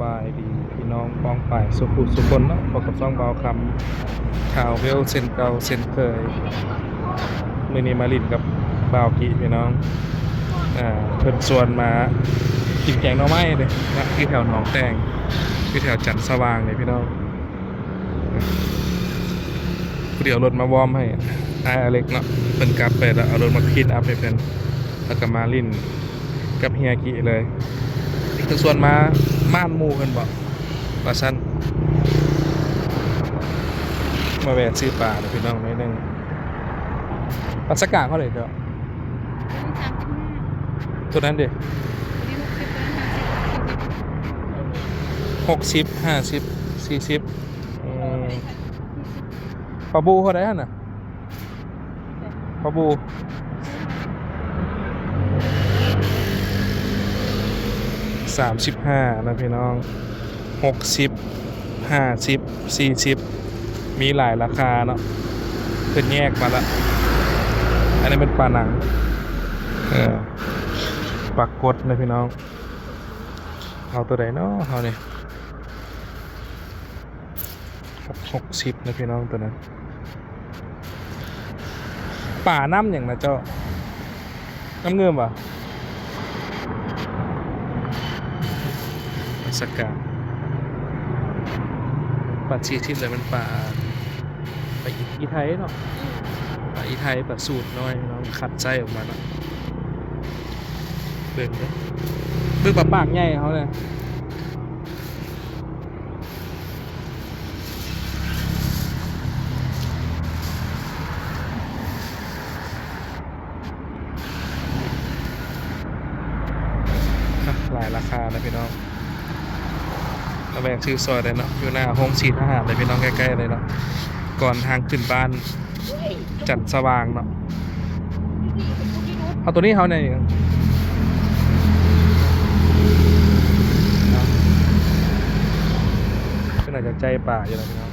บายดีพี่น้องป้องป่ายสุขุสุคนเนาะพบกับซ่องเบาคำข่าวเวลเซนเก่าเซนเคยมื้อนี้มาลินกับบ่าวกิพี่น้องเพิ่นชวนมากินแกงหน่อไม้เด้นะที่แถวหนองแตงที่แถวจันทร์สว่างนี่พี่น้องผู้เดียวรถมาวอร์มให้อเล็กเนาะเพิ่นกลับไปแล้วเอารถมาคิดอัพให้เพิ่นแล้วก็มาลินกับเฮียกิเลยคือส่วนมาม่านหมู่เพิ่นบอกว่าซั่นมาแวะซื้อปลาเด้อพี่น้องนิดนึงปลาสกาเขาเลยเด้อตัวนั้นดิ60 50 40ปลาบูเท่าไหร่น่ะปลาบู35นะพี่น้อง60 50 40มีหลายราคาเนาะเพิ่นแยกมาละอันนี้เป็นปลาหนังปลากดนะพี่น้องเอาตัวใดเนาะเอานี่60นะพี่น้องตัวนั้นป่าน้ำอย่างนะเจ้าน้ำเงื่อมป่ะสกาปลาชีทิพย์เลยมันปลาอีไทยเนาะปลาอีไทยปลาสูตรน้อยน้องขัดไส้ออกมาเนาะเบิ่งเด้อเบิ่งปลาปากใหญ่เขาเลยหลายราคานะพี่น้องระแวกชื่อซอยเลยเนาะอยู่หน้าห้องสีทหารเลยพี่น้องใกล้ๆเลยเนาะก่อนทางขึ้นบ้านจัดสว่างเนาะเอาตัวนี้เขาเนี่ยก็น่าจะใจป่าอยู่แล้วพี่น้อง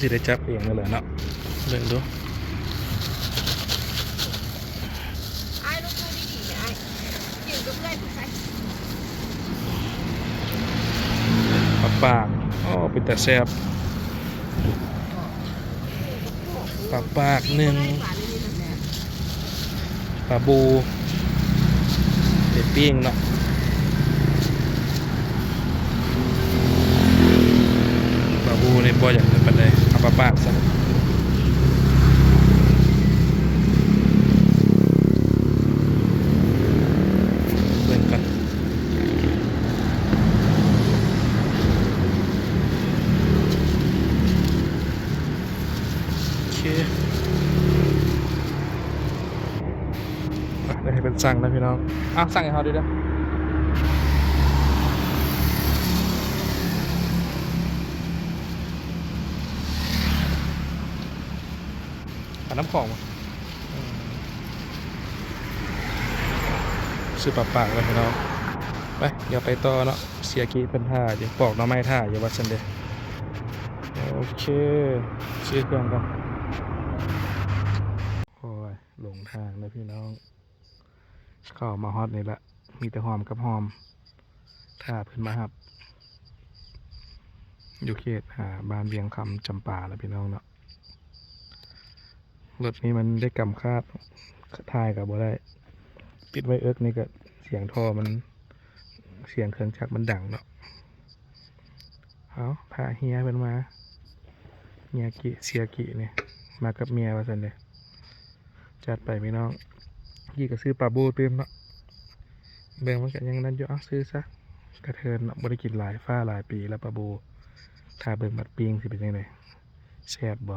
สิได้จับเองเลยเนาะเรื่องดูปลาปากอ๋อเป็นแต่แซ่บปลาปากหนึ่งปลาบูเด็ดปิ้งเนาะปลาบูในบ่ออย่างเป็นปันใดเอาปลาปากซะเบิ่งกันโอเคได้ให้เป็นสั่งนะพี่น้องสั่งให้เขาดูด้วยน้ำของซื้อปลาปากเลยพี่น้องไปเดี๋ยวไปต่อเนาะเสียกี้เป็นท่าเดี๋ยวปอกน้ำไม้ท่าอย่าวัดสันเดย์โอเคซื้อเครื่องกันโอ้ยหลงทางเลยพี่น้องเข้ามาฮอตนี่ละมีแต่หอมกับหอมท่าเพิ่นมาครับอยู่เขตบ้านเวียงคำจำปาแล้วพี่น้องเนาะรถนี้มันได้กำคาดทายกับบ่ได้ปิดไว้เอิ๊กนี่ก็เสียงท่อมันเสียงเครื่องจักรมันดังเนาะเอาพาเฮียเป็นมาเฮียกิเสียกิเนี่ยมากับเมียว่าสันเลยจัดไปพี่น้องยี่ก็ซื้อปลาบูเติมเนาะเบิ่งมันกันยังนั้นอยู่ซื้อซะกระเทินเนาะบริกินหลายฟ้าหลายปีแล้วปลาบูถ้าเบิ่งบัดปิ้งสิเป็นยังไงแซ่บบ่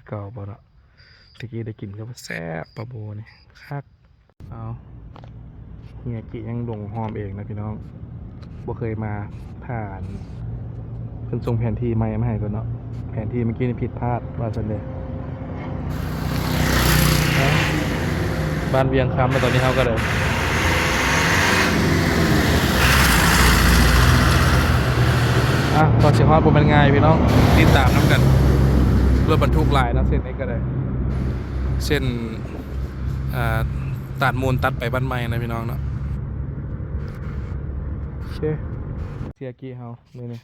เก่าบ่เนาะตะกี้ได้กินก็ว่าแซ่บปลาบูนี่คักเอาเฮียกิยังลงหอมเองนะพี่น้องบ่เคยมาผ่านเพิ่นส่งแผนที่ใหม่มาให้ก่อนเนาะแผนที่เมื่อกี้นี่ผิดพลาดว่าซั่นเด้บ้านเวียงคำแล้วตอนนี้เฮาก็เลยตอนสิฮอดบ่แม่นง่ายพี่น้องติดตามนำกัน รถบรรทุกหลายนะเส้นนี้ก็ได้เส้นตัดมูลตัดไปบ้านใหม่นะพี่น้องเนาะโอเคเสียกี้เฮานี่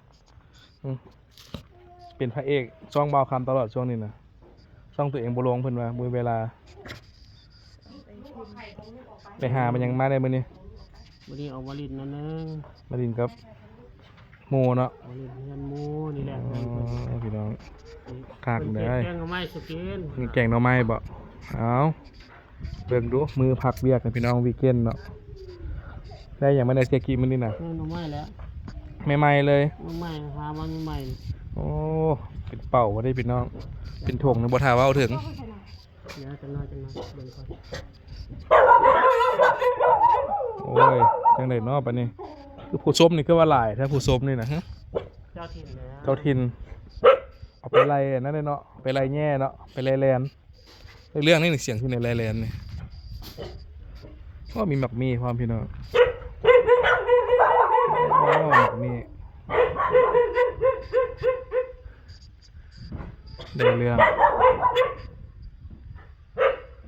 เป็นพระเอกช่องเบาคำตลอดช่วงนี้นะช่องตัวเองบุลงเพิ่นว่ามือเวลาไปหามันยังมาได้มื้อนี้ วันนี้เอาวาลินนั่นนึง มาดินกับโมเนาะ วาลินเพื่อนหมูนี่แหละ พี่น้องคากได้ แกงเอาไม้สกิน มีแกงหน่อไม้บ่เอาเบิ่งดูมือพักเบียกนะพี่น้องวีเกนเนาะได้อย่างไม่ได้เสียกี้มื้อนี้น่ะ แกงเอาไม้แล้ว ใหม่ๆเลย เอาไม้หามันใหม่ โอ้เป็นเป่าบ่ได้พี่น้องเป็นถุงนะบ่ท่าว่าเอาถึง เดี๋ยวจะน้อยเบิ่งก่อน โอ้ยจังได๋เนาะบัดนี้คือผู้ชมนี่คือว่าหลายถ้าผู้ชมนี่นะฮะ เจ้าถิ่นแล้ว เจ้าถิ่นเอาไปไล่นั่นเลยเนาะไปไล่แง่เนาะไปไล่แลนเรื่องนี้นี่เสียงที่ในไล่แลนนี่ก็มีหมักมีความพี่น้องโอ้หมักมีได้เรื่อง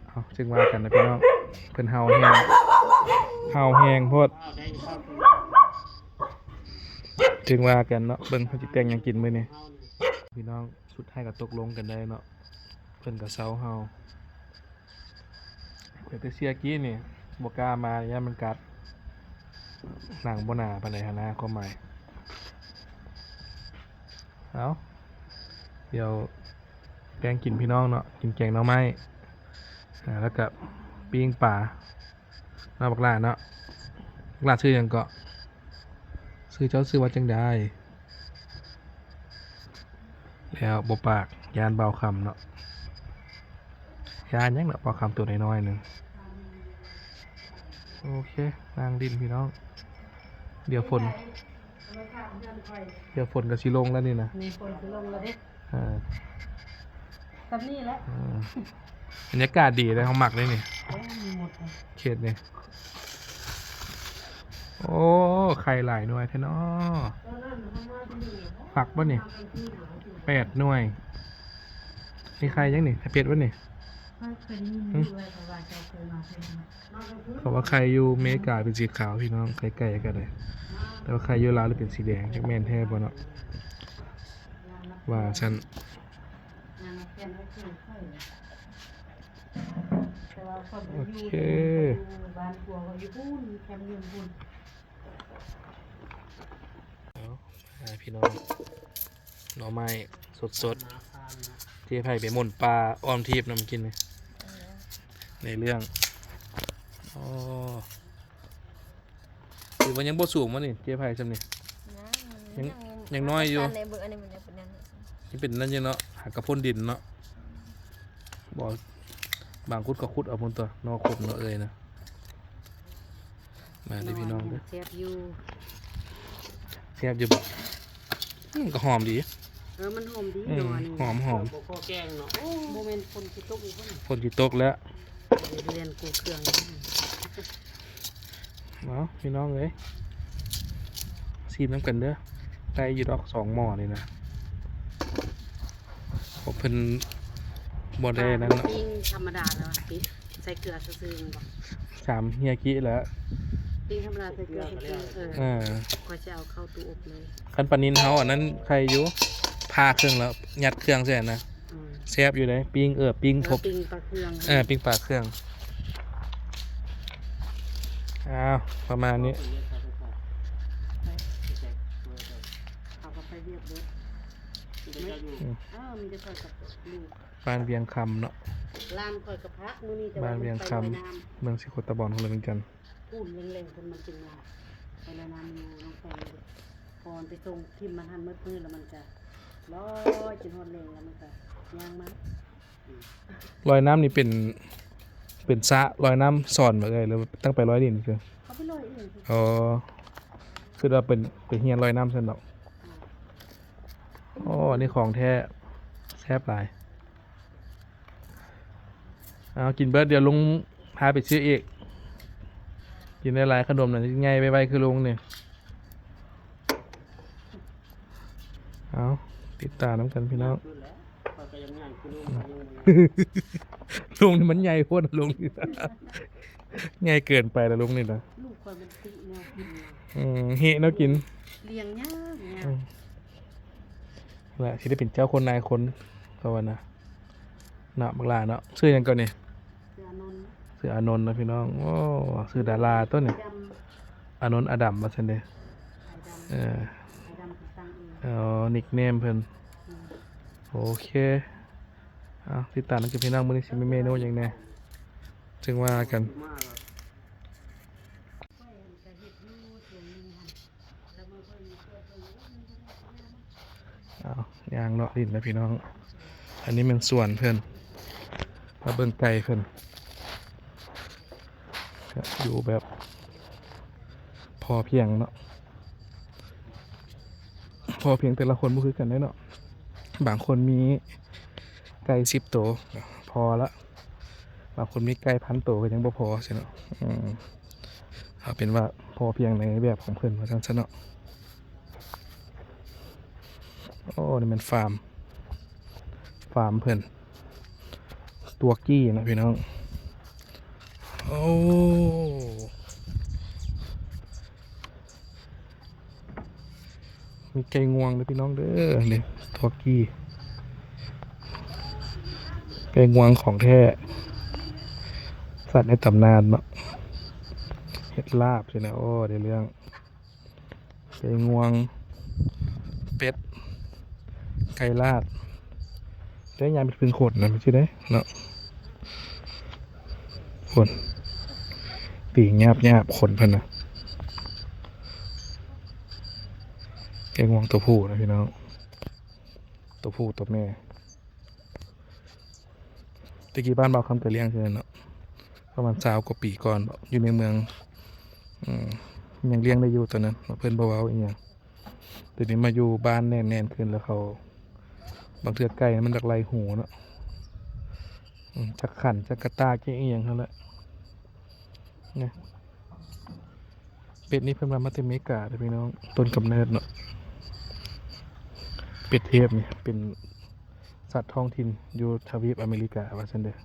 เอาจึงว่ากันนะพี่น้องเพิ่นเฮาแฮงโพดจึงว่ากันเนาะเบิ่งเขาสิแต่งหยังกินมื้อนี้พี่น้องสุดท้ายก็ตกลงกันได้เนาะเพิ่นก็เซาเฮาแต่เสียกี้นี่บ่กล้ามาย่ามันกัดหนังบ่หนาปานใดหั่นนะความหมายเอาเดี๋ยวแกงกินพี่น้องเนาะกินแกงหน่อไม้แล้วก็ปิ้งปลาเนาะบักหลาเนาะบักหลาชื่อหยังก็ชื่อเจ้าชื่อว่าจังได๋แล้วบ่ปากยานเบาคำเนาะยานยังเนาะเบาคำตัวน้อยๆหนึงโอเคนางดินพี่น้องเดี๋ยวฝนก็สิลงแล้วนี่นะ มีคนสิลงแล้วเด้ อ่า กับนี่แหละ บรรยากาศดีเลยเขาหมักเลยนี่ มีหมดเลย เขตนี่โอ้ไข่หลายหน่วยแท้เนาะฝักบ่นี่8 หน่วยนี่ไข่ยังนี่เป็ดบ่นี่เขาว่าไข่อยู่อเมริกาเป็นสีขาวพี่น้องไข่ไก่กันเลยแต่ว่าไข่อยู่ลาวเป็นสีแดงจักแม่นแท้บ่เนาะว่าฉันโอเคเอาพี่น้องหน่อไม้สดๆที่ไผ่ไปหม่นปลาอ้อมทิพย์นำกินเลยในเรื่องอ๋อหรือว่ายังบ่สูงมั้นี่เจ๊ไผ่จำนี่ยังน้อยอยู่นี่เป็นนั่นยังเนาะหากระพ่นดินเนาะบ่บางคุดก็คุดเอาบนตัวนอกคุดเนาะเอ้ยนะมาเลยพี่น้องเด้อ เสียบอยู่ แซ่บอยู่บ่ก็หอมดี มันหอมดี อืม หน่อย หอม บ่พอแกงเนาะโอ้โมเมนต์คนสิตกอีกคน ฝนสิตกแล้ว เรียนกูเครื่อง เอาพี่น้องเอ้ยซีมน้ำกันเด้อได้อยู่ดอก2 หม้อนี่นะผมเพิ่นบ่ได้นั่นเนาะ ปิ้งธรรมดาแล้วอะปิ้งใส่เกลือซื่อๆบ่ 3 เฮียกิแล้ว ปิ้งธรรมดาใส่เกลือซื่อๆก็จะเอาเข้าตู้อบเลย คันปลานินเฮาอันนั้นใครอยู่พาเครื่องแล้วยัดเครื่องใส่นะแซ่บอยู่เลยปิ้งปิ้งทบ ปิ้งปลาเครื่อง ปิ้งปลาเครื่องอ้าวประมาณนี้ เอาเข้าไปเรียบเลยมันจะใส่กับลูก บ้านเวียงคำเนาะ ลามคอยกับพักนู่นนี่แต่ บ้าน ว่า เวียง ไป ค ลอยน้ ำเมืองสิโคตะบอนของเราเหมือนกัน ำพูดเล่งๆคนมันจึงมาไปลอยน้ำอยู่ลงไปก่อนไปส่งทิมมันหันมืดๆแล้วมันจะลอยจนหดเล่งแล้วมันก็ย่างมา ลอยน้ำนี่เป็นสระลอยน้ำสอนมาเลยแล้วตั้งไปร้อยดินคือ เขาไปลอยเอง อ๋อคือเราเป็นเฮียนลอยน้ำเส้นดอกอ๋ออันนี้ของแท้แซ่บหลายเอากินเบิร์ดเดี๋ยวลุงพาไปซื้ออีกกินได้หลายขนมหน่อยง่ายไปคือลุงเนี่ยเอาติดตามน้ำกันพี่น้อง ขึ้นแล้วเขาก็ยัง ใหญ่คือลุง ลุงนี่มันใหญ่โคตรลุงนี่ ใหญ่เกินไปแล้วลุงนี่นะ ลูกคนมันติแนวกินนะ เฮะเนาะกิน เลี้ยงยากยา อื ก มแหละที่ได้เป็นเจ้าคนนายคนก็ว่านะเนาะบักหลาเนาะชื่อหยังก่อนนี่ เสือนนท์ ชื่ออานนท์นะพี่น้องโอ้ชื่อดาราตัวนี่ ไอ้ดำ อานนท์อดัมมาซั่นเด้ ไอ้ดำ เออ ไอ้ดำคือตั้งเอง นิกเนมเพิ่น อืม โอเคเอาติดตามกันพี่น้องมื้อนี้สิมีเมนูหยังแหน่จึงว่ากัน มากครับ ค่อยจะเฮ็ดอยู่ส่วนหนึงหั่นแล้วมันค่อยมีเพื่อนเพิ่นว่ามันบ่ได้เอามา เอาย่างเลาะลิ้นนะพี่น้อง อันนี้มันส่วนเพิ่นมาเบิ่งไก่เพิ่นก็อยู่แบบพอเพียงเนาะพอเพียงแต่ละคนบ่คือกันได้เนาะบางคนมีไก่10 ตัวก็พอละบางคนมีไก่1,000 ตัวก็ยังบ่พอใช่เนาะเอาเป็นว่าพอเพียงในแบบของเพิ่นว่าซั่นซะเนาะโอ้นี่มันฟาร์มเพิ่นตัวกี้นะพี่น้องโอ้มีไก่งวงเลยพี่น้องเด้อนี่ตัวกี้ไก่งวงของแท้สัตว์ในตำนานเนาะเห็ดลาบใช่ไหมโอ้ได้เรื่องไก่งวงเป็ดไก่ลาดได้ยามเป็นขดนะไม่ใช่ได้เนาะขนปีกหยาบขนเพิ่นนะไก่งวงตัวผู้นะพี่น้องตัวผู้ตัวแม่ตะกี้บ้านเบาคำแต่เลี้ยงเช่นเนาะประมาณ20 กว่าปีก่อนอยู่ในเมืองยังเลี้ยงได้อยู่ตอนนั้นเพิ่นบ่เว้าอีหยังเดี๋ยวนี้มาอยู่บ้านแน่นๆขึ้นแล้วเขาบางเทื่อไก่มันจากไรหูเนาะจากขันจากกระตากอีหยังเท่านั้นแหละเนี่ยเป็ดนี่เพิ่นมาจากอเมริกาเด้อพี่น้องต้นกำเนิดเนาะเป็ดเทพนี่เป็นสัตว์ท้องถิ่นอยู่ทวีปอเมริกาว่าซั่นเด้อ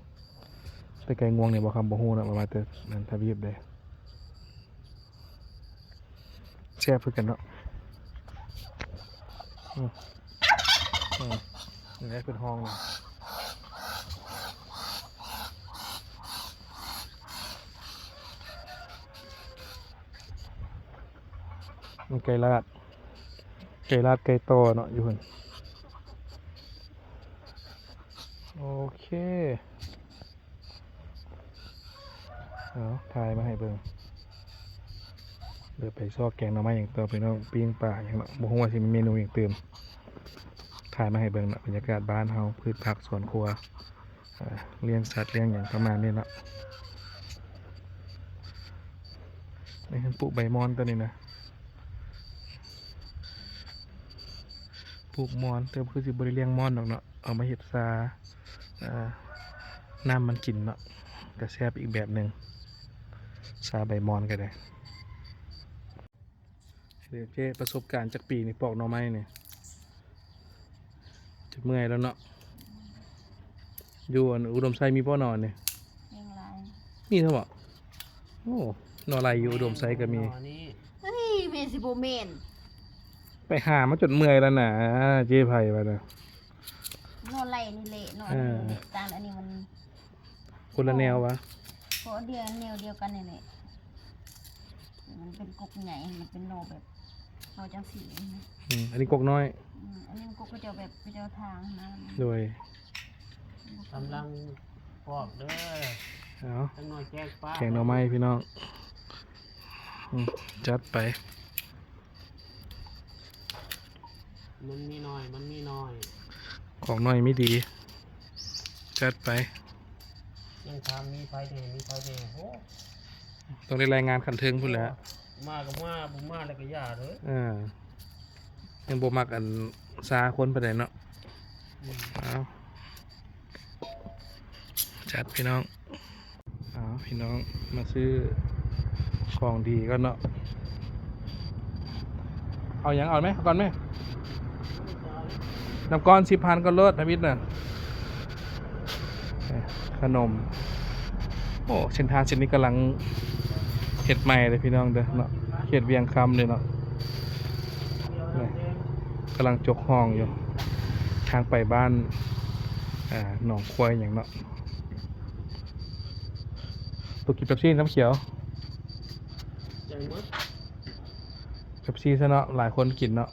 แต่ไก่งวงเนี่ยบ่คำบ่ฮู้เนาะมาแต่นั้นทวีปเด้แซ่บคือกันเนาะนี่เป็นห้องนะมันไก่ลาดไก่โตเนาะอยู่คนโอเคเอาถ่ายมาให้เบิ่งเดี๋ยวไปซอกแกงหน่อไม้อย่างเติมไปน้องปิ้งปลาอย่างเนาะบ่ฮู้ว่าสิมีเมนูอย่างเติมถ่ายมาให้เบิ่งเนาะบรรยากาศบ้านเฮาพืชผักสวนครัวเลี้ยงสัตว์เลี้ยงอย่างประมาณนี้เนาะนี่คือปลูกใบมอนตัวนี้นะปลูกมอนเติมคือสิบ่ได้เลี้ยงมอนดอกเนาะเอามาเฮ็ดซาน้ำมันกินเนาะก็แซ่บอีกแบบหนึงซาใบมอนก็ได้เดี๋ยวเจ้ประสบการณ์จากปีนี่ปอกหน่อไม้นี่จะเมื่อยแล้วเนาะอยู่อุดมไซมีพ่อนอนนี่ เลี้ยงหลาย มีเท่าบ่โอ้นอไรอยู่อุดมไซก็มี หน่อนี้ เฮ้ยเมนสิบ่แม่น ไปหามาจนเมื่อยแล้วนะเจ้ไผ่ไปนะ นอนไหลนี่เละนอนนี่เละตามอันนี้มัน คนละแนววะ เพราะเดียวแนวเดียวกันนี่แหละมันเป็นกกใหญ่มันเป็นโนแบบเอาจังสีนะ อันนี้กกน้อย อันนี้มันกกก็จะแบบก็จะทางนะ โดย กำลังปอกเด้อ เอา จังหน่อยแกงปลา แกงหน่อไม้พี่น้องจัดไป มันมีน้อย ของน้อยไม่ดี จัดไป ยังทำมีไฟแดงโอ้ ต้องได้รายงานขันเทิงพุ่นแหล้ว มาก็มาบุมาแล้วก็ย่าเลย ยังบ่มักอันซาคนไปไหนใดเนาะเอาจัดพี่น้องเอาพี่น้องมาซื้อของดีก็เนาะเอาอย่างเอาไหมก่อนไหมน้ำก้อน10,000ก็เลิศทวิตน่ะ ขนมโอ้เส้นทางเส้นนี้กำลังเฮ็ดใหม่เลยพี่น้องเด้อเนาะเขตเวียงคำเลยเนาะนี่กำลังจกห้องอยู่ทางไปบ้านหนองควายอย่างเนาะตัวกินเป๊ปซี่น้ำเขียว อย่างมด เป๊ปซี่ซะเนาะหลายคนกินเนาะ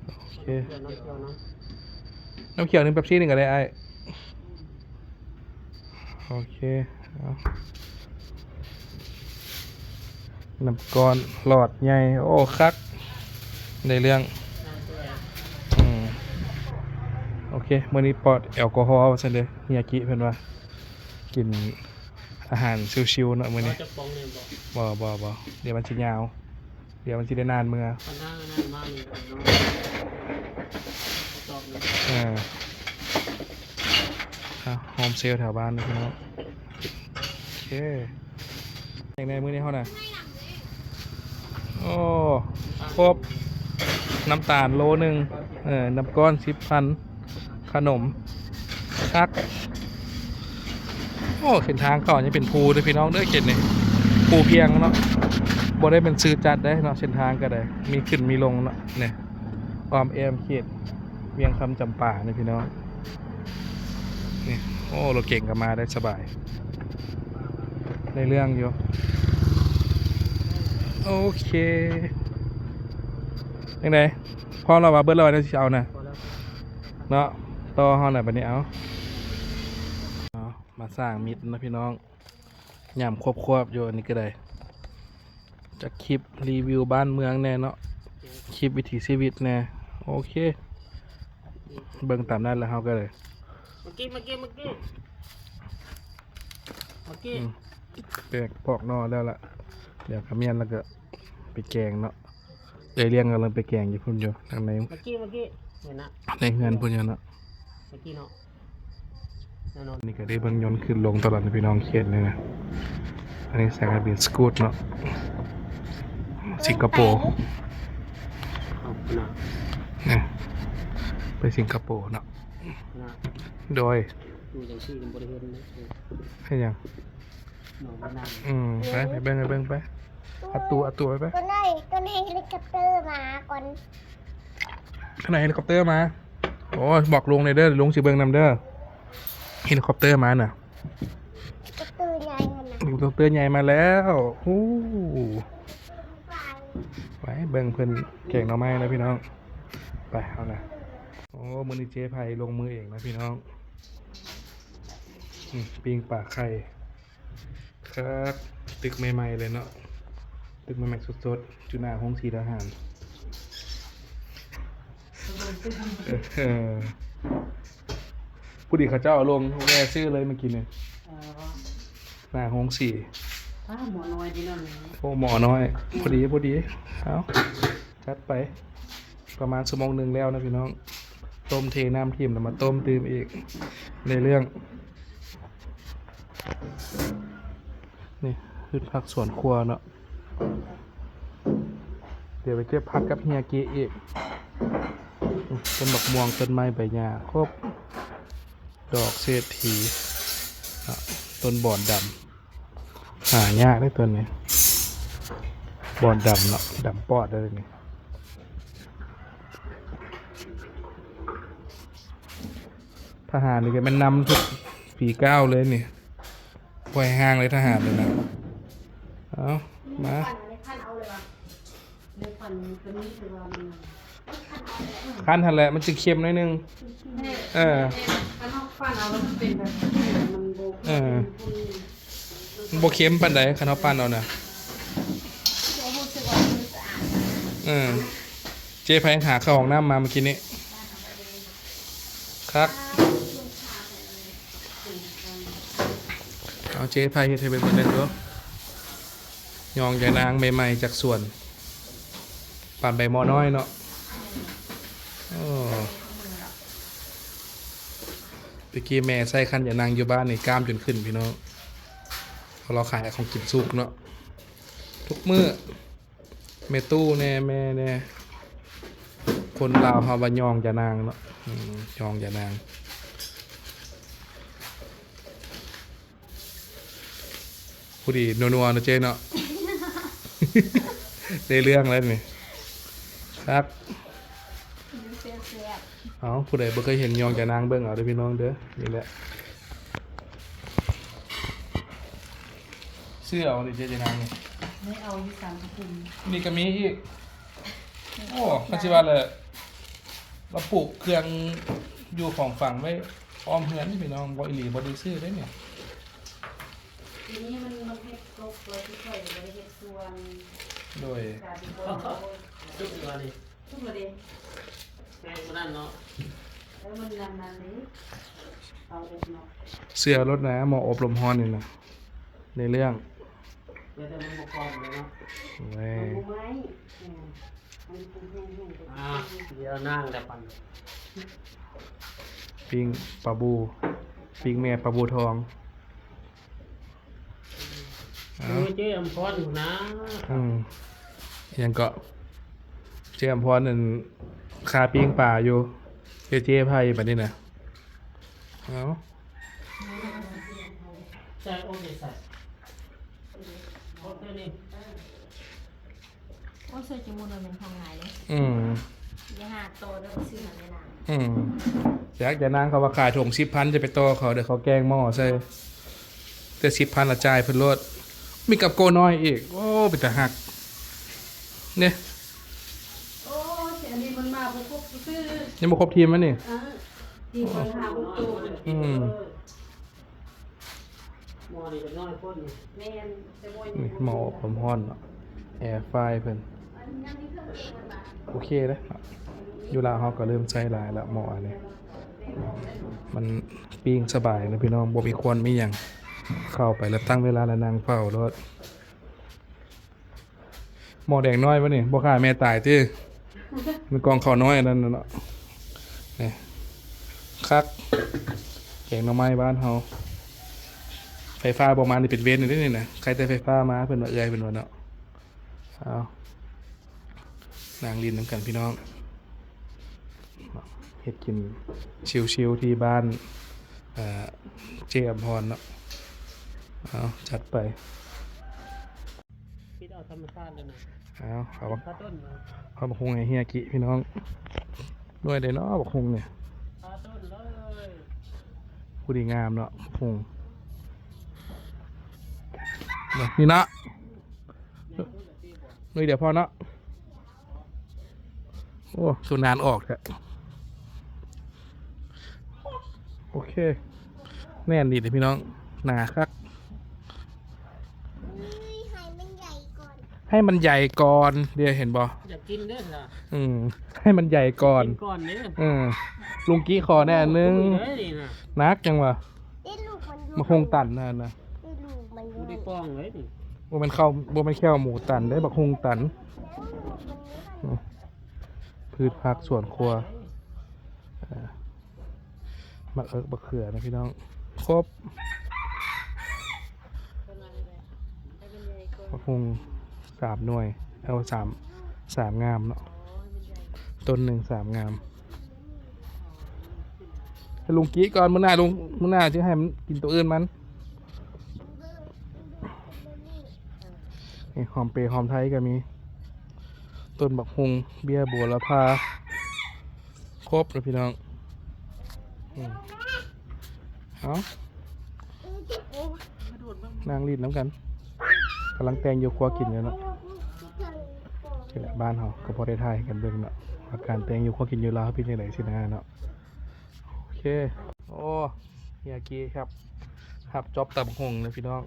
โอเค เดี๋ยวน้องเที่ยวเนาะ น้ำเขียวหนึ่งเป๊ปซี่หนึ่งก็ได้ไอ้โอเคเอาน้ำก้อนหลอดใหญ่โอ้คักในเรื่องโอเคมื้อนี้ปลอดแอลกอฮอล์ว่าซั่นเด้อเฮียกิเพิ่นว่ากินอาหารชิวๆเนาะมื้อนี้ จะปองเนี่ยบอก บ่เดี๋ยวมันสิยาวเดี๋ยวมันสิได้นานมื้อ ปัญหานั่นมากเลยน้องตอบเลย โฮมเซลแถวบ้านนะพี่น้องโอเคอย่างในมื้อนี้เฮาน่ะโอ้ครบน้ำตาลโลนึงน้ำก้อน10,000ขนมคักโอ้เส้นทางก่อนยังเป็นภูเด้อพี่น้องเด้อเขตนี่ภูเพียงเนาะบ่ได้เป็นซื้อจัดได้เนาะเส้นทางก็ได้มีขึ้นมีลงเนาะเนี่ยออมแอมเขตเวียงคำจำปาเนี่ยพี่น้องนี่โอ้รถเก่งก็มาได้สบายในเรื่องอยู่โอเคยังไงพอเราว่าเบิดเราได้สิเอานะ พอแล้ว เนาะต่อเฮาหน่อยบัดนี้เอามาสร้างมิตรนะพี่น้องย่ำควบๆอยู่อันนี้ก็ได้จะคลิปรีวิวบ้านเมืองแน่เนาะคลิปวิถีชีวิตแน่โอเคเบิ่งตามนั้นแล้วเฮาก็เลย เมื่อกี้เปลือกปอกนอแล้วล่ะเดี๋ยวขมิ้นแล้วก็ไปแกงเนาะเลี้ยงกำลังไปแกงอยู่พุ่นอยู่ทางใน เมื่อกี้เห็นนะ ในเฮือนพุ่นอยู่เนาะ เมื่อกี้เนาะแน่นอน นี่ก็ได้เบิ่งยนต์ขึ้นลงตลอดพี่น้องเขียนเลยนะอันนี้สายการบินสกูตเนาะสิงคโปร์ เอาหนา นะไปสิงคโปร์เนาะ หนา โดย ดูอย่างที่บริเวณนี้ ให้ยัง หนองไม่นาน ไปเบิ่งไปอัดตัวไป ก็ได้เฮลิคอปเตอร์มาก่อน ข้างในเฮลิคอปเตอร์มาโอ้บอกลุงเลยเด้อลุงสิเบิ่งนำเด้อเฮลิคอปเตอร์มาน่ะ ก็ตื่นใหญ่ขนาด เฮลิคอปเตอร์ใหญ่มาแล้วฮู้ ไป ไว้เบิ่งเพิ่นเก่งเนาะไม้นะพี่น้องไปเอานะโอ้มื้อนี้เจ๊ไผ่ลงมือเองนะพี่น้องปิ้งปลาไข่ครับตึกใหม่ๆเลยเนาะตึกใหม่ๆสดๆจุหน้าห้องสีทหารผู้ดีเขาเจ้าเอาลงแย่ซื้อเลยเมื่อกี้เนี่ยหน้าห้องสี ถ้าหมอน้อยดีนั่น โอ้หมอน้อยพอดีเอาจัดไปประมาณ1 ชั่วโมงแล้วนะพี่น้องต้มเทน้ำทิ่มแล้วมาต้มตื่มอีกในเรื่องนี่คือผักสวนครัวเนาะเดี๋ยวไปเก็บผักกับเฮียเกะอีกต้นดอกม่วงต้นไม้ใบหญ้าครบดอกเศรษฐีต้นบอนดำหายากได้ต้นนี้บอนดำเนาะดำปอดได้เลยนี่ทหารนี่ก็เป็นนำทุกฝีก้าวเลยนี่ปล่อยห่างเลยทหารเลยนะเอามา ในพันตัวนี้คือว่ามัน ขั้นทันแหละมันจะเค็มหน่อยนึง เออ ถ้าเราฟันเอาแล้วมันเป็นแบบมันโบก มันบ่เค็มปานใดคันเฮาปั้นเอาน่ะเจ๊ไผหาข้าวของน้ำมาเมื่อกี้นี้ครับเอาเจ๊ไผเฮ็ดให้เป็นคนเล่นดูยองใหญ่นางใหม่ๆจากสวนปั่นใบหมอน้อยเนาะโอ้ตะกี้แม่ใส่คันอย่านางอยู่บ้านนี่กล้ามจนขึ้นพี่น้องเพราะเราขายของกินสุกเนาะทุกมื้อแม่ตู้แน่แม่แน่คนลาวเฮาว่ายองอย่านางเนาะยองอย่านาง ผู้ดีนัวๆนะเจ๊เนาะ ได้เรื่องแล้วนี่ครับ ดูเสียบ เอาผู้ใดบ่เคยเห็นยองจะนางเบิ่งเอาเด้อพี่น้องเด้อนี่แหละเสื้อเอาดิเจ๊จะนางนี่ ไม่เอาที่สามกุม นี่ก็มีอีกโอ้ปัจจุบันเลยเราปลูกเครื่องอยู่ของฝั่งไว้อ้อมเฮือนนี่พี่น้องบ่อีหลีบ่ได้ซื้อได้เนี่ย ทีนี้มันเฮ็ดกบไว้ที่ค่อยบ่ได้เฮ็ดส่วน โดย กาดีบ่ จุดตัวนี้ ทุกบ่ได้ แม่คนนั้นเนาะ แล้วมันนานๆนี้เอาเด็กเนาะ เสื้อรถนะหมออบรมฮ้อนนี่นะในเรื่อง เดี๋ยวจะมันบกพร่องเลยเนาะ แหม่ เอาบ่ไม้มันคงแห้งๆไป เดี๋ยวนั่งแต่ปัน ปิ้งปลาบูปิ้งแม่ปลาบูทองเอา เจ๊อำพรอยู่นะ ยังก็เจ๊อำพรนั่นคาปิ้งป่าอยู่เจ๊ไพ่แบบนี้นะเอา ใส่โอเคใส่โอเคนี่ โอ้เสื้อจมูกมันเป็นทองไหนเลย อย่าหาโตแล้วก็ซื้อหนังในหนัง อยากจะนั่งเขาว่าขายถุง10,000จะไปต่อเขาเดี๋ยวเขาแกล้งหม้อใส่แต่10,000ละจ่ายเพิ่นโลดมีกับโกน้อยอีกโอ้เป็นตาหักเนี่ย โอ้เสียดีมันมาบ่ครบซื้อ ยังบ่ครบทีมมั้ยนี่ ที่มันหาบ่ตัว หมอนี่จะน้อยคนนี่ แม่นจะบ่ นี่หม้ออบลมร้อนเนาะแอร์ไฟเพิ่นโอเคเด้อเนาะอยู่ลาวเฮาก็เริ่มใช้หลายแล้วหม้ออันนี้มันปิ้งสบายนะพี่น้องบ่มีควันมีหยังเข้าไปแล้วตั้งเวลาแล้วนั่งเฝ้ารถหม้อแดงน้อยปะนี่บ่ค่าแม่ตายติมันกองข้าวน้อยอันนั้นน่ะเนาะนี่คักแกงหน่อไม้บ้านเฮาไฟฟ้าบ่มานี่เป็นเวรนี่เด้อนี่นะใครแต่ไฟฟ้ามาเพิ่นว่าเอื้อยเพิ่นว่าเนาะเอานางลินนำกันพี่น้องเฮ็ดกินชิวๆที่บ้านเจ๊อำพรเนาะเอาจัดไป คิดเอาธรรมชาติเลยนะ เอาบัก ข้าต้นนะ เอาบักฮุงให้เฮียกิพี่น้องด้วยได้เนาะบักฮุงเนี่ย ข้าต้นเลย ผู้ดีงามเนาะบักฮุงนี่เนาะนี่เดี๋ยวพอเนาะโอ้ตัวนานออกแท้โอเคแน่นดีเลยพี่น้องหนาคัก ให้มันใหญ่ก่อน ให้มันใหญ่ก่อนเดี๋ยวเห็นบ่ อยากกินเด้อล่ะ ให้มันใหญ่ก่อน กินก่อนเนี่ย ลุงกี้ขอแน่อันนึง เลยนี่นะ นักจังวะ ได้ลูกมันอยู่ มาคงตันนะนะ ได้ลูกมันอยู่ ดูดิป้องเลยนี่ บ่มันเข้าบ่มันแค่วหมูตันได้บักฮุงตัน พืชผักสวนครัวมะเอิกมะเขือนะพี่น้อง ครบมะฮุง3 หน่วย เอา3งามเนาะ ต้นหนึ่ง3 งาม ให้ลุงกี้ก่อนมื้อหน้าจะให้มันกินตัวอื่นมัน นี่หอมเปรย์หอมไทยก็มี ต้นบักฮุงเบี้ยบัวละพาครบเลยพี่น้องเอานางรีดน้ำกันกำลังแต่งโยครัวกินอยู่เนาะนี่แหละบ้านเขาก็พอได้ถ่ายกันเบิ่งเนาะอาการแต่งโยครัวกินอยู่ลาวเป็นยังไงสินะเนาะโอเคโอ้เฮียกี้ครับจอบตับกหงเลยพี่น้อง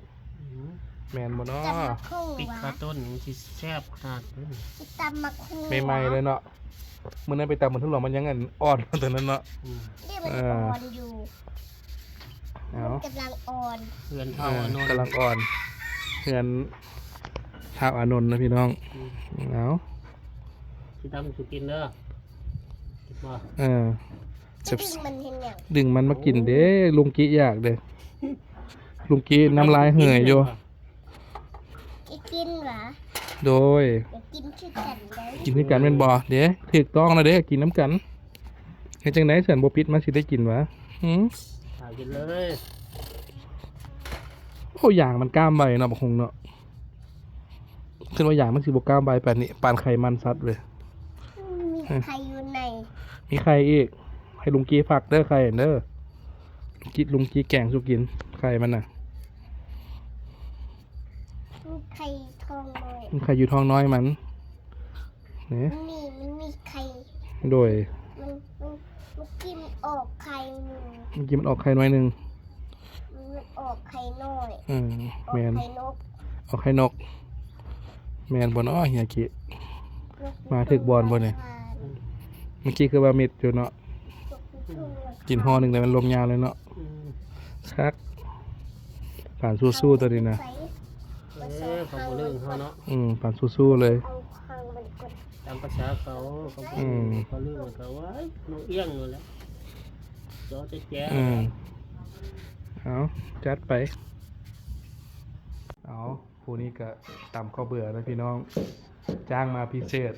แมนบ่เนาะ ตำมะคุง ปิด วะ ข้าต้นมันสิแซ่บขนาดนี้ ตำมะคุง ใหม่ๆเลยเนาะมื้อนั้นไปตามมันทุกหลอมันยังอันอ่อนตอนนั้นเนาะ นี่มันอ่อนอยู่ เอา กำลังอ่อน เพื่อนเท่าอนนท์ กำลังอ่อนเพื่อนท้าวอานนท์นะพี่น้องเอา ที่ทำสุกินเด้อคิดว่า เจ็บ ดึงมันเห็นอย่าง ดึงมันมากินเด้ลุงกี้อยากเด้ลุงกี้น้ำลายเหื่อยอยู่ จะกินเหรอ โดย จะกินชื่อกันได้ กินด้วยกันเป็นบ่เด้ถูกต้องนะเด้กินน้ำกันเฮ็ดจังได๋เสือนบ่ปิดมันสิได้กินวะหืม หากินเลย โอ้ยางมันกล้ามใบเนาะบักคงเนาะขึ้นว่ายางมันสิบ่กล้ามใบปานนี้ปานไข่มันซัดเลย มีใครอยู่ใน มีไข่อีกให้ลุงกี้ฝากเด้อไข่เด้อลุงกี้แกงสุกินไข่มันน่ะ มีใครทองน้อย มีไข่อยู่ท้องน้อยมันเนี่ย มันมีใคร โดย มันกินออกไข่หนึ่ง เมื่อกี้มันออกไข่น้อยหนึง มันออกไข่น้อย อืม ออก แมน ไข่นก ออกไข่นกแมนบ่เนาะเฮียกี้ มาถึกบอลบ่เนี่ย เมื่อกี้คือว่ามิดอยู่เนาะกินห่อหนึงแต่มันลงยาวเลยเนาะ อืม คักผ่านสู้ๆตัวนี้นะ เขาบ่เรื่องเขาเนาะ ผ่านสู้ๆเลย เอาข้างมันกด ตามภาษาเขาเขาบ่ อืม เขาเรื่องเขาว่าหนูเอี้ยงอยู่แล้วจอจะแจ้ง เอาจัดไป เอาผู้นี้ก็ตำข้าวเบื่อนะพี่น้อง จ้างมาพิเศษ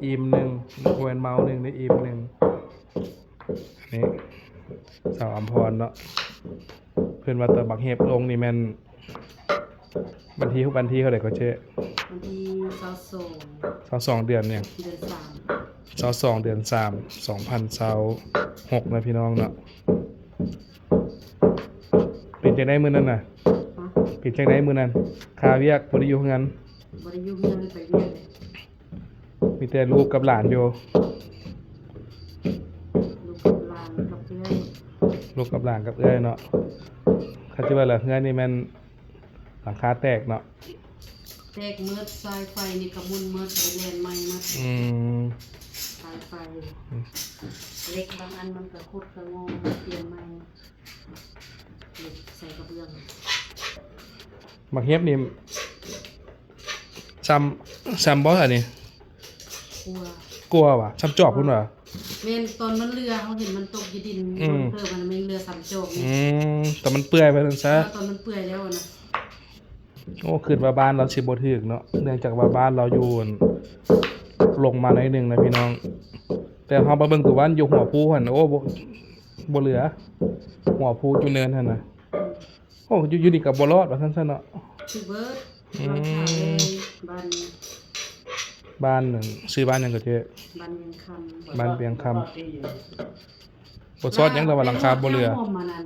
อิ่มหนึ่งควนเมาหนึ่งได้อิ่มหนึ่งนี่สาวอัมพรเนาะเพื่อนว่าตัวบักเห็บลงนี่แม่นบันทีเขาได้ก็เจ๊ วันที่22 22เดือนเนี่ย เดือน3 22เดือน3 2026นะพี่น้องเนาะเป็นจังได้มื้อนั้นน่ะ ฮะ เป็นจังได้มื้อนั้นคาเวียกบ่ได้อยู่งั้น บ่ได้อยู่เฮียนไปเรียนเลย มีแต่ลูกกับหลานอยู่ ลูกกับหลานกับเพื่อน ลูกกับหลานกับเอ้ยเนาะเขาสิว่าล่ะเฮือนนี่แม่นหลังคาแตกเนาะ แตกเมิดสายไฟนี่ก็มุนเมิดไปแล่นใหม่หมด สายไฟเล็กบางอันมันก็คุดก็งอเปลี่ยนใหม่เล็กใส่กระเบื้อง บักเฮ็บนี่ซ้ำบ่อันนี้ กลัว กลัวว่ะซ้ำจอบพุ่นว่ะ เม่นตอนมันเรือเขาเห็นมันตกอยู่ดิน อืม เพิ่มมันไม่เรือสามโจกนี่ แต่มันเปื่อยไปซั่นซะ แล้วตอนมันเปื่อยแล้วอะนะ โอ้คิดว่าบ้านเราสิบ่ถึกเนาะเนื่องจากว่าบ้านเราอยู่ลงมาหน่อยหนึงนะพี่น้อง แต่เฮามาเบิ่งตัววันอยู่หัวภูหั่นโอ้บ่เหลือ หัวภูจุเนินหั่นน่ะโอ้อยู่นี่ก็บ่รอดว่าซั่นซะเนาะ คือเบิร์ด อืม บ้านขาวเลยบ้าน บ้านนั่นชื่อบ้านหยังก็เจ้ บ้านเวียงคำ บ้านเวียงคำ ที่อยู่ บ่ซอดหยังแต่ว่าหลังคาบ่เหลือ หอมมานั่น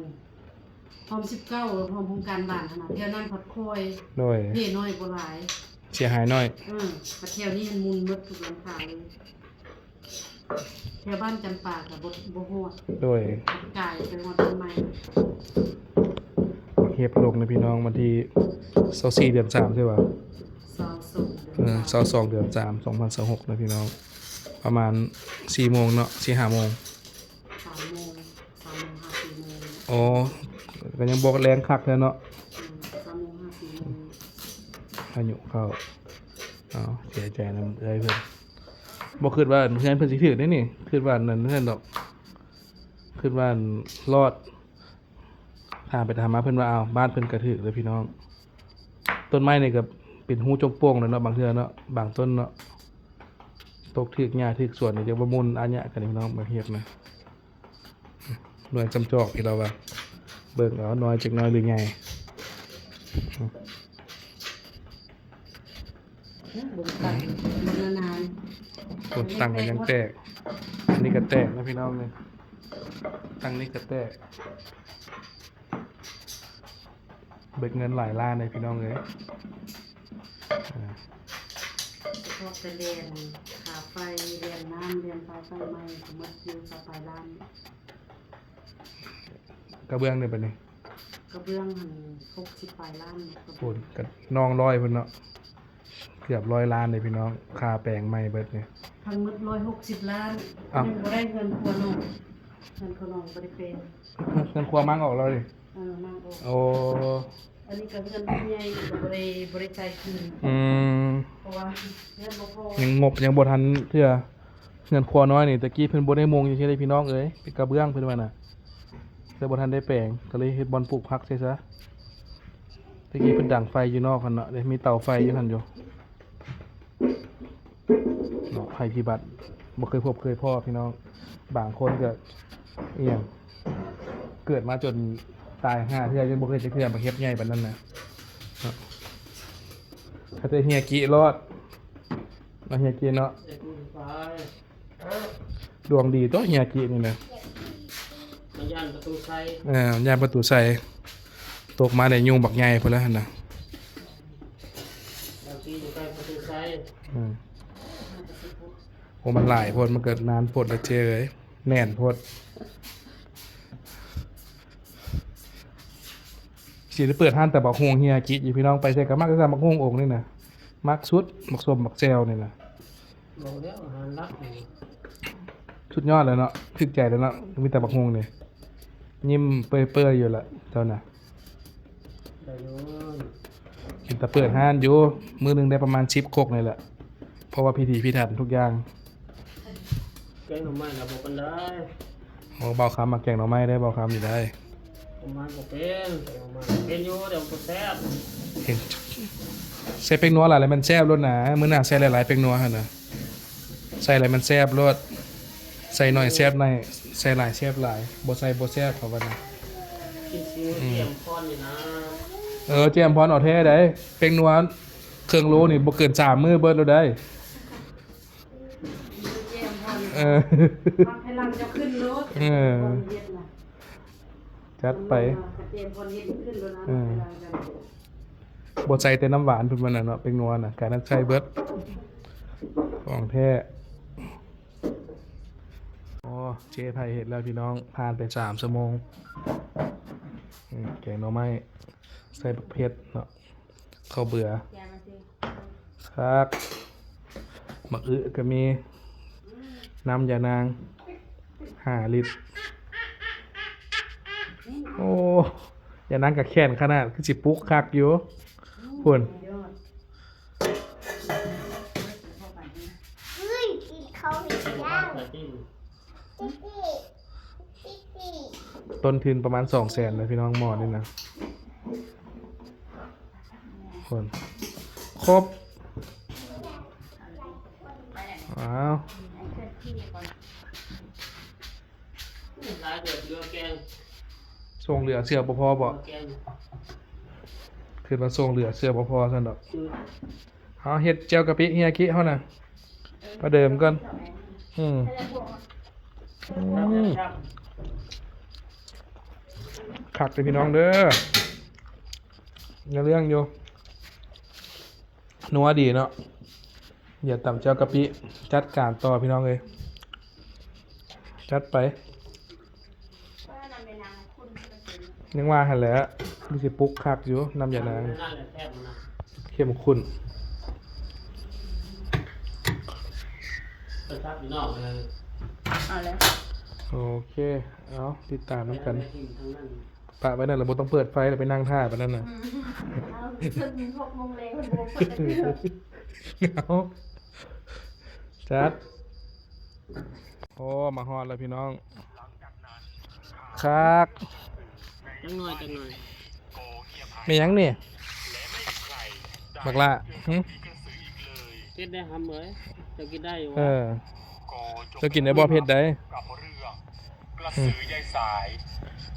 หอม19หอมโครงการบ้านขนาดเที่ยวนั้นผัดคอย โดย เพ่น้อยบ่หลาย เสียหายน้อย ผัดแถวนี้มันมุนหมดทุกหลังคาเลยแถวบ้านจำปากับ่ฮอด โดย กายไปฮอดต้นไม้ เฮ็บลงนะพี่น้องวันที่24เดือน3ใช่ป่ะ ซาวส่งเดือนสาม 22เดือน3 2026นะพี่น้อง ประมาณ4โมงเนาะ4-5โมง 3 โมง 3 โมง 5 4 โมง อ๋อก็ยังบอกแรงคักแล้วเนาะ 3 โมง 5 4 โมง พายุเข้าอ๋อเสียใจนำเอ้ยเพิ่นบ่คิดว่าเพื่อนเพิ่นสิถึกได้นี่คิดว่านั่นเพิ่นดอกคิดว่ารอดถามไปถามมาเพิ่นว่าอ้าวบ้านเพิ่นก็ถึกเลยพี่น้อง ต้นไม้นี่ก็เป็นหูจงโป่งแล้วเนาะบางเทื่อเนาะบางต้นเนาะตกถึกหญ้าถึกสวนนี่จะบ่มุนอันเนี้ยกันนี่พี่น้องมาเฮ็ดนะหน่วยจำจอกที่เราว่าเบิ่งเอาน้อยจักหน้อยหรือไง บนตันบนนาน กดตังกันยังแตก อันนี้ก็แตกนะพี่น้องเลยตังนี้ก็แตก เบิกเงินหลายล้านเลยพี่น้องเลย พอจะเรียนขาไฟเรียนน้ำเรียนไฟไฟไหม้สมมติอยู่สะพายล้าน กระเบื้องเนี่ยเป็นไง กระเบื้องหัน60ปลายล้านกระ พู เบื้อ ด ง กับน้องร้อยเพิ่นเนาะ เกือบ100 ล้านเลยพี่น้อง ค่าแปลงใหม่เบิดเนี่ย ทั้งหมด160 ล้าน อ้าว ยังบ่ได้เงินครัวน้องเงินครัวน้องบ่ได้เป็น เงินครัวมั่งออกแล้วดิ มากโอ้ โอ้ อันนี้ก็เงินผู้ใหญ่ก็บ่ได้จ่ายคืน อืม เพราะว่าเงินบ่พอ ยังงบยังบ่ทันเทื่อเงินครัวน้อยนี่ตะกี้เพิ่นบ่ได้มงอยู่ที่ใดพี่น้องเอ้ยเป็นกระเบื้องเพิ่นว่าน่ะแต่บ่ทันได้แปลงก็เลยเฮ็ดบ่อนปลูกผักใช่ซะตะกี้เพิ่นดังไฟอยู่นอกหั่นเนาะเด้มีเตาไฟอยู่หั่นอยู่เนาะภัยพิบัติบ่เคยพบเคยพ้อพี่น้องบางคนก็อีหยังเกิดมาจน ตาย5เทื่อจนบ่เคยจะเทื่อมาเฮ็ดใหญ่ปานนั้นน่ะเนาะถ้าแต่เฮียกิรอดเนาะเฮียกิเนาะ เด็กผู้ชาย ดวงดีตัวเฮียกินี่นะ มันย่านประตูไซ ย่านประตูใส่ตกมาได้ยุงบักใหญ่พุ่นแล้วหั่นน่ะ บางทีอยู่ใกล้ประตูไซ โอ้มันหลายโพดมันเกิดนานโพดแล้วเจอเลยแน่นโพดสิได้เปิดห้านแต่บักฮวงเฮียกิอยู่พี่น้องไปใส่ก็มักจะบักฮวงองค์นี่น่ะมักสุดมักส้มมักแจวนี่น่ะ บอกแล้วอาหารรักนี่ สุดยอดเลยเนาะถึกใจแล้วเนาะมีแต่บักฮวงนี่ยิ้มเปื่อยๆอยู่ละเจ้าน่ะ ได้อยู่ กินแต่เปิดห้านอยู่มื้อหนึงได้ประมาณ10ครกนี่แหละเพราะว่าพิธีพิถันทุกอย่าง แกงหน่อไม้ระบบกันได้ โอ้เบาคำมาแกงหน่อไม้ได้เบาคำอยู่ได้ ประมาณบ่เป็นแกงหน่อไม้เป็นอยู่เดี๋ยวบ่แซ่บ เห็นใส่เป็กนัวหลายมันแซ่บรสหนามื้อหน้าใส่หลายๆเป็กนัวหั่นน่ะใส่หลายมันแซ่บรสใส่หน่อยแซ่บหน่อยใส่หลายแซ่บหลายบ่ใส่บ่แซ่บเขาว่านะ กินซิวเตรียมพรนี่นะ เจียมพรเอาแท้ได้เป็กนัวเครื่องโลนี่บ่เกิน3มื้อเบิดแล้วได้ เจมพอน เออ ทำให้ลังจะขึ้นรถ เออ พอนเฮ็ดน่ะ จัดไป เจมพอนเฮ็ดขึ้นรถนะ เออ ให้ลังจะ บ่ใส่แต่น้ำหวานเพิ่นว่าน่ะเนาะเป็กนัวน่ะการนั้นใส่เบิดของแท้อ๋อเจ๊ไผเฮ็ดแล้วพี่น้องผ่านไป3ชั่วโมงแกงหน่อไม้ใส่บักเผ็ดเนาะข้าวเบื่อ แกมาสิ ครับหมักอึก็มีน้ำยานาง5 ลิตร โอ้ยานางกับแค้นขนาดคือสิปลุกคักอยู่พุ่น ยอด เฮ้ยกินข้าวหรือยัง ใส่ติ้ม ติ๊กตี้ติ๊กตี้ ต้นทุนประมาณ200,000เลยพี่น้องหมอนี่นะพุ่นครบว้าว หลายเดือดเรือแกง ส่งเหลือเสือบ่พอบ่ แกง คือว่าส่งเหลือเสือบ่พอซั่นดอก จืด เอาเฮ็ดแจ่วกะปิเฮียกิเฮาน่ะประเดิมก่อนอืม ครับ คักเลยพี่น้องเด้อในเรื่องอยู่นัวดีเนาะอย่าต่ำเจ้ากะปิจัดการต่อพี่น้องเลยจัดไปยังว่าหันแหล้วมีสิปลุกคักอยู่น้ำยานาง นั่นแหละแซ่บนะ เข้มข้น เป็นทับอยู่นอกเลย เอาเลย โอเคเอาติดตามน้ำกัน ทั้งนั้น ปะไว้นั่นเราบ่ต้องเปิดไฟเราไปนั่งท่าไปนั่นน่ะ เอาถึง6 โมงเลยมันโมงเปิดเดือ เอาจัดโอ้มาฮอดแล้วพี่น้องคัก จังหน่อยจังหน่อย ไม่ยังนี่บักละหึ เก็ดได้ทำเลยจะกินได้อยู่ เอ วะ อจะกินได้บ่เผ็ดได้ กับเรื่องกระสือยายสาย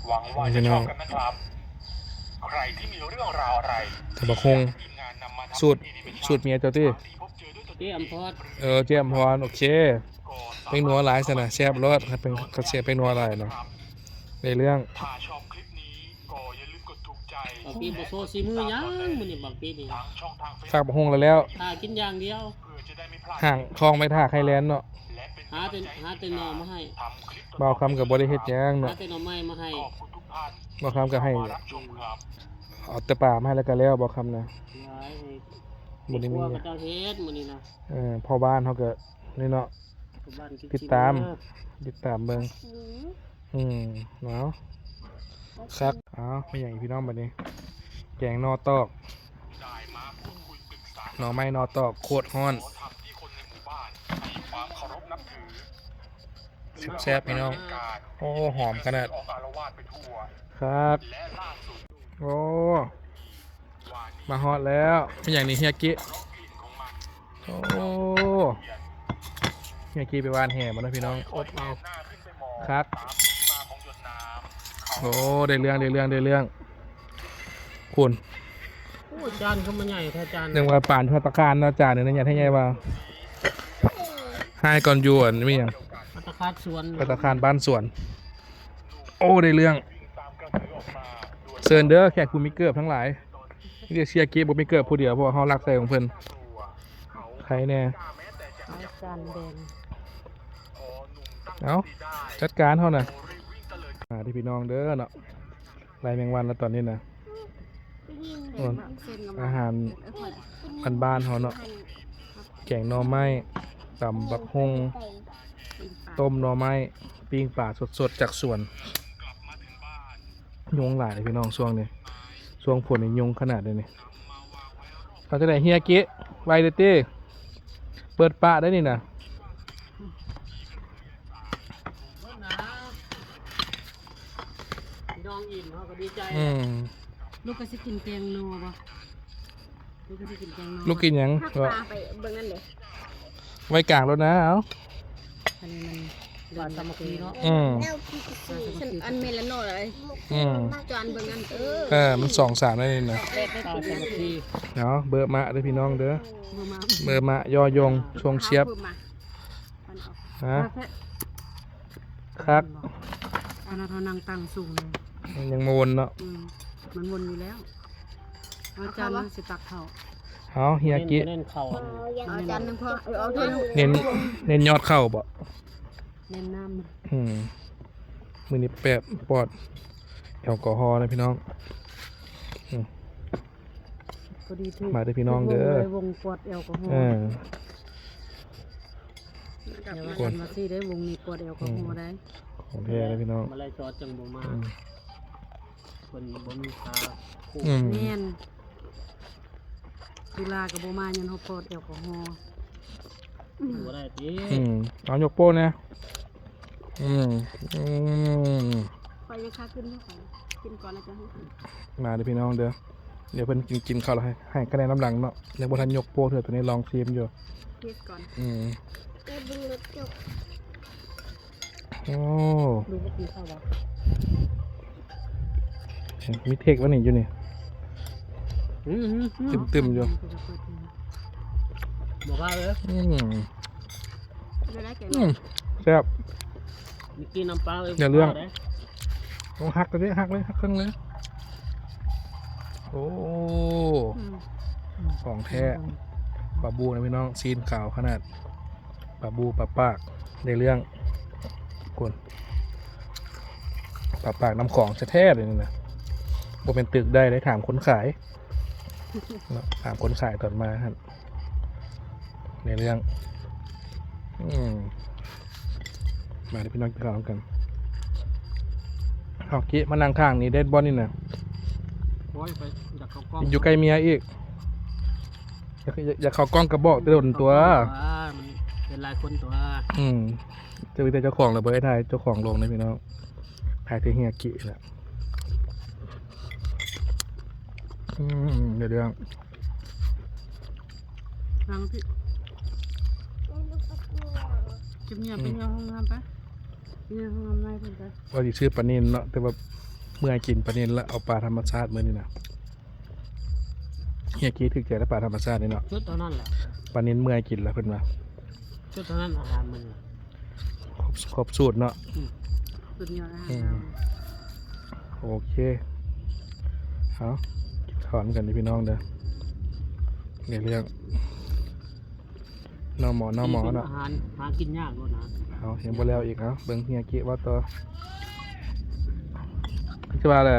หวังว่าจะชอบกันนะครับ ใครที่มีเรื่องราวอะไร แต่บักคง ทีมงานนำมาทำ สูตรเมียเจ้าที่ ที่พบเจอด้วยตัว เจ๊อำพอด เจียมพรโอเคเป็นนัวหลายซะนะแซ่บรสครับเป็นกระเสียเป็นนัวหลายเนาะในเรื่อง ถ้าชอบคลิปนี้ก็อย่าลืมกดถูกใจ บางปีบ่โซซีมือยังมันนี่บางปีนี่ ทางช่องทางเฟซ ฝากบักคงแล้ว ถ้ากินอย่างเดียว เพื่อจะได้ไม่พลาด ห่างคลองไปท่าไข่แลนด์เนาะ และเป็น หาแต่หน่อมาให้ ทำคลิป เบาคำกับบริเฮ็ดหยัง หา เนาะ แต่หน่อไม้มาให้ ขอบคุณทุกท่าน เบาคำก็ให้ มารับชมครับ เอาแต่ป่ามาให้แล้วก็แล้วเบาคำนะ หลายให้ บ่ได้ ค มี รัวกับเจ้าเฮ็ดมื้อนี้นะ พ่อบ้านเขาก็นี่เนาะ บ้านกิน ติดตาม ติดตามเบิ่งเนาะครับเอาไม่อย่างอีกพี่น้องบัดนี้ แกงนอตอก ได้มาพูดคุยปรึกษา หน่อไม้นอตอกโคตรฮ้อน ขอทำที่คนในหมู่บ้านมีความเคารพนับถือ แซ่บๆพี่น้อง การ โอ้หอมขนาด ออกอารวาสไปทั่ว ครับ และล่าสุด โอ้ ว่านี่ มาฮอตแล้วเป็นอย่างนี้เฮียกิ เพราะกลิ่นของมัน โอ้เฮียกิไปวานแห่มาแล้วพี่น้อง อดเอา หน้าขึ้นไปมอง ครับ ตามที่มาของหยดน้ำเขา โอ้ได้เรื่องคุณ โอ้จานเขามาใหญ่แท้จาน เรื่องว่าป่านพัตตาคารเนาะจานเนี่ยนะอย่าให้ไงว่าให้ก่อนยวนมีหยัง พัตตาคารสวน พัตตาคารบ้านสวน โอ้ได้เรื่องเซิร์นเด้อแขกผู้มีเกิบทั้งหลายนี่เชียร์เก็บบ่มีเกิบผู้เดียวเพราะว่าเฮารักใส่ของเพิ่นใครแน่ จานแดง เอาจัดการเฮาน่ะที่พี่น้องเด้อเนาะไรแมงวันแล้วตอนนี้นะโอ้อาหารบ้านๆเฮาเนาะแกงหน่อไม้ตำบักฮงต้มหน่อไม้ปิ้งปลาสดๆจากสวนยุงหลายเลยพี่น้องช่วงนี้ช่วงฝนนี่ยุงขนาดเลยนี่เขาจะไหนเฮียกิไวเดตี้เปิดปะได้นี่นะ น้องอิ่มเขาก็ดีใจ ลูกก็สิกินแกงนัวบ่ลูกก็สิกินแกงนัว ลูกกินหยัง พัก วะ ปลาไปเบิ่งนั่นเลย ไว้กลางแล้วนะเอา อันนี้มัน ปลาสามัคคีเนาะ แล้วพี่ฉันอันเมลานอเลย จานเบิ่งนั่นมัน2-3ได้นี่นะ ปลาสามัคคี เนาะเบอร์มะเด้อพี่น้องเด้อ มือมา เบอร์มะยอยงชวงเชียบ มันออก ฮะครับ อันนั้นเขานั่งตั้งสูงเลย มันยังมาวนเนาะ มันวนอยู่แล้วเอาจานมันสิตักเข้า เอาเฮียกิ เล่นเข่าอันนี้ เอาจานนึงพอเอาเท่านั้น เน้นยอดเข้าบ่ เน้นน้ำมัน มือนี้แปะปอดแอลกอฮอล์นะพี่น้อง พอดีที่ มาเด้อพี่น้องเด้อ วงกวดแอลกอฮอล์ ก เดี๋ยว ว วัน นมาซี่ได้วงนี้กวดแอลกอฮอล์ได้ ของแท้เลยพี่น้อง มาไล่จอดจังบ่มาคนบ่มีตาคู่ แม่นตุลากับโบมายันเขากวดแอลกอฮอล์ บ่ได้ติ เอายกโป้นะ ไปยังค่าขึ้นไม่ไปกินก่อนแล้วจะให้ มาเด้อพี่น้องเด้อเดี๋ยวเพิ่นกินข้าวแล้วให้คะแนนน้ำหลังเนาะยังบ่ทันยกโป้เถอะตัวนี้ลองชิมอยู่ เทสก่อน แกบึงรถจบ โอ้ ดูว่ากินข้าวบ่ มีเทควันนี้อยู่นี่ตึมๆอยู่ บอกว่าเลย จะได้แก แซ่บ มีกินน้ำปลาเลย อย่าเรื่อง ต้องหักเลยหักครึ่งเลยโอ้ของแท้ปลาบูนะพี่น้องซีนขาวขนาดปลาบูปลาปากในเรื่องกวนปลาปากน้ำของแท้ๆเลยนี่นะบ่เป็นตึกได้ถามคนขายถามคนขายก่อนมาครับในเรื่องมาเดี๋ยวพี่น้องกินข้าวกันเอากี้มานั่งข้างนี้เด็ดบอลนี่นะ โอ้ยไปอยากเข้ากล้อง อยู่ใกล้เมียอีกอยากเข้ากล้องกระบอกจะโดนตัว มันเป็นหลายคนตัว จะมีแต่เจ้าของหรือเปล่าไอ้ทายเจ้าของลงนะพี่น้องทายที่เฮียกิแหละเดี๋ยว ทางที่จะมีเป็นยังห้องน้ำปะมีห้องน้ำไหนเพิ่นจ้ะ ว่าจะชื่อปลานินเนาะแต่ว่าเมื่อกินปลานินแล้วเอาปลาธรรมชาติมานี่นะเฮียกิถึกใจแล้วปลาธรรมชาตินี่เนาะ ชุดเท่านั้นแหละ ปลานินเมื่อกินแล้วเพิ่นมา ชุดเท่านั้นอาหารมัน ครบสูตรเนาะ สุดยอดอาหารเรา โอเคเอาถอนกันดิพี่น้องเด้อเดี๋ยวเรื่องน้องหมอเนาะ อาหารหากินยากด้วยนะ เอาเห็นบ่แล้วอีกเอาเบิ่งเฮียกิว่าต่อคือว่าแหละ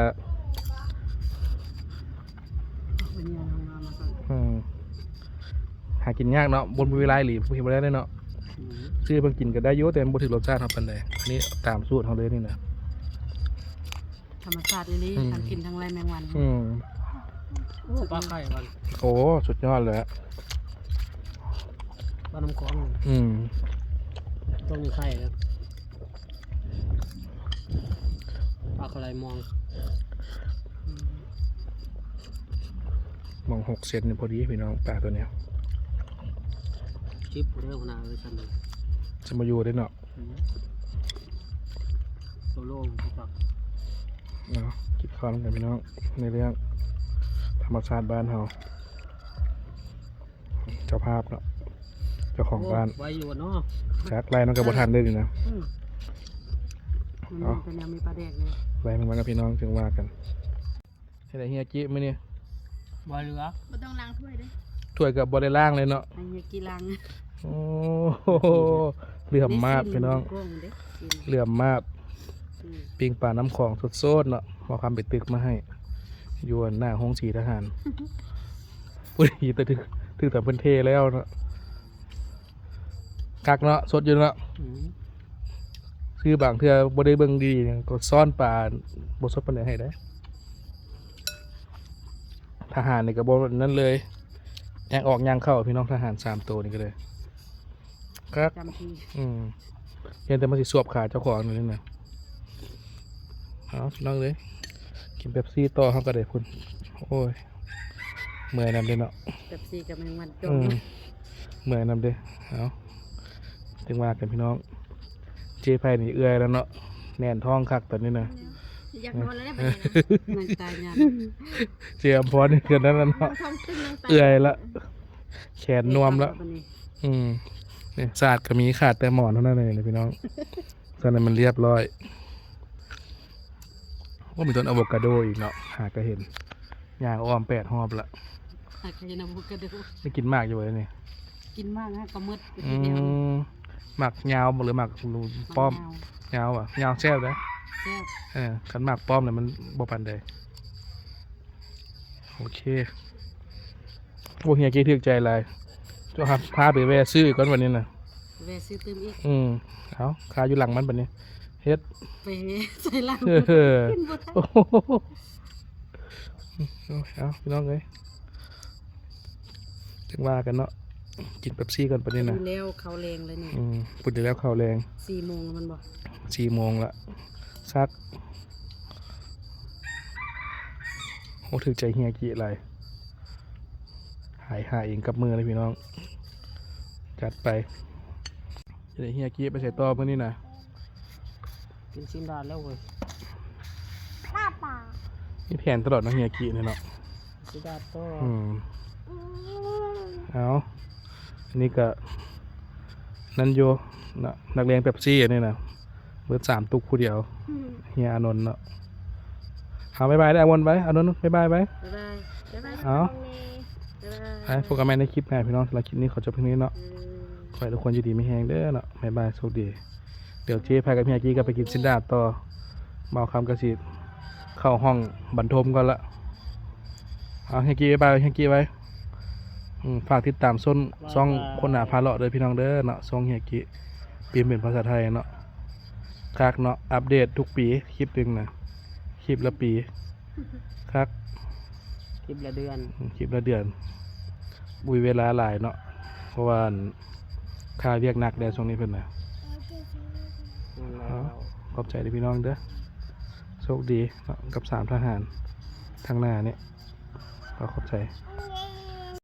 เป็นยังห้องน้ำมาก่อน หากินยากเนาะบนเวลาหลีบ่เห็นบ่ได้เลยเนาะซื้อเพิ่งกินก็ได้อยู่แต่มันบ่ถึงรสชาติเท่าปานใดอันนี้ตามสูตรเฮาเลยนี่นะ ธรรมชาตินี่ทั้งกินทั้งไรแมงวัน ปลาไข่กัน โอ้สุดยอดเลยอะ ปลาน้ำคลอง ต้องมีไข่ครับปลาอะไรมอง มอง6 เซนนี่พอดีพี่น้องปลาตัวเนี้ย ชิปเรื่องนาเลยฉันเลย จะมาอยู่ได้เนาะ โซโล่ที่ปัก ข้าวกันพี่น้องในเรื่องธรรมชาติบ้านเฮาเจ้าภาพเนาะเจ้าของบ้าน ไว้อยู่เนาะ จักไล่น้องกับบทันได้ดีนะ มันเป็นแนวมีปลาแดกเลย ไล่มันมากับพี่น้องจึงว่ากันเฮ็ดให้เฮียกี้มื้อนี้ ไว้เหลือ บ่ต้องล้างถ้วยเด้อ ถ้วยกับบ่ได้ล้างเลยเนาะ ไอ้เหี้ยกี่ลัง โอ้โหเหลื่อมมากพี่น้อง กล้เด้กิน เหลื่อมมาก อืม ปิ้งปลาน้ำของสดๆเนาะมาคำไปตึกมาให้อยู่หน้าห้องสีทหารปุ้ยแต่ถึงแต่เพิ่นเทแล้วเนาะกักเนาะสดอยู่เนาะ อืม คือบางเทื่อบ่ได้เบิ่งดีก็ซ่อนปลาบ่สดปานใดให้ได้ทหารนี่ก็บ่นั่นเลยแองออกยางเข้าพี่น้องทหาร3ตัวนี่ก็เลยกัก จำที เพียงแต่มันสิสวบขาเจ้าของนี่นะเอาพี่น้องเลยกินเป๊ปซี่ต่อเขาก็ได้พุ่นโอ้ยเมื่อยนำเด้เนาะ แบบซีกับแมงวันจ อื ม มเมื่อยนำเด้เอาถึงว่ากันพี่น้องเจไพนี่เอื้อยแล้วเนาะแน่นท้องคักตอนนี้นะ อยากนอนแล้วได้ปะเนี่ย นางตายยัน เจอมพรนี่เกินนั้นแล้วเนาะ ท้องตึงนางตา เอื้อยละแขนนวมละ บัดนี้ เนี่ยศาสตร์ก็มีขาดแต่หมอนเท่านั้นเลยนะพี่น้องตอนนั้นมันเรียบร้อยว่ามีต้นอะโวคาโดอีกเนาะหาก็เห็นย่างอ้อม8 รอบละ หักให้นำบุกกระดู ไม่กินมากอยู่เลยนี่ กินมากฮะก็มืดไป อื ทีเดียว มหมักยาวหรือหมักป้อม ะนาว ยาวอ่ะยาวแซ่บเลย แซ่บ ขันหมักป้อมเนี่ยมันบ่ปันใดโอเคพวกเฮียกี้ถึกใจอะไรเจ้าครับพาไปแวะซื้อก่อนวันนี้นะ แวะซื้อเติมอีก เอาคาอยู่หลังมันบัดนี้เฮ็ด ไปใส่ลัง เออ กินบ่ทัน โอ้โหเอาพี่น้องเลยจึงว่ากันเนาะกินเป๊ปซี่กันปะนี้นะ ดูแล้วเขาแรงเลยเนี่ย พูดอยู่แล้วข่าวแรง 4 โมงมันบอก 4 โมงละซักโอ้ถึกใจเฮียกี้อะไรหายเองกับมือเลยพี่น้องจัดไปจะได้เฮียกี้ไปใส่ต่อเพื่อนี่นะ กินชิ้นดาดแล้วเว้ย นี่แผนตลอดนะเฮียกี้เนี่ยเนาะ ชิ้นดาดก็ เอาอันนี้ก็นั่นโยนะนักเรียนเป๊ปซี่อันนี้นะเบิด3 ตุกคู่เดียวเฮียอานนท์เนาะเอาบายบายได้อวนไปอานนท์บายบายไป บ๊ายบายบ๊ายบาย เอา บ๊ายบาย ไปพบกันใหม่ในคลิปหน้าพี่น้องสำหรับคลิปนี้ขอจบเพียงนี้เนาะขอให้ทุกคนอยู่ดีไม่แห้งเด้อเนาะบายบายโชคดีเดี๋ยวเจ๊พายกับเฮียกี้ก็ไปกินซินดาดต่อเมาคำกระสีเข้าห้องบรรทมก่อนละเอาเฮียกี้บายบายเฮียกี้ไว้ฝากติดตามซ่องคนหนาพาเลาะเด้อพี่น้องเด้อเนาะซ่องเฮียกี้เปลี่ยนเป็นภาษาไทยเนาะคักเนาะอัปเดตทุกปีคลิปหนึงนะคลิปละปีคัก คลิปละเดือน คลิปละเดือนบุยเวลาหลายเนาะเพราะว่าค่าเรียกหนักแดดช่วงนี้เพิ่นนะขอบใจเด้อพี่น้องเด้อโชคดีเนาะกับ3 ทหารทางหน้าเนี่ยขอบใจ เ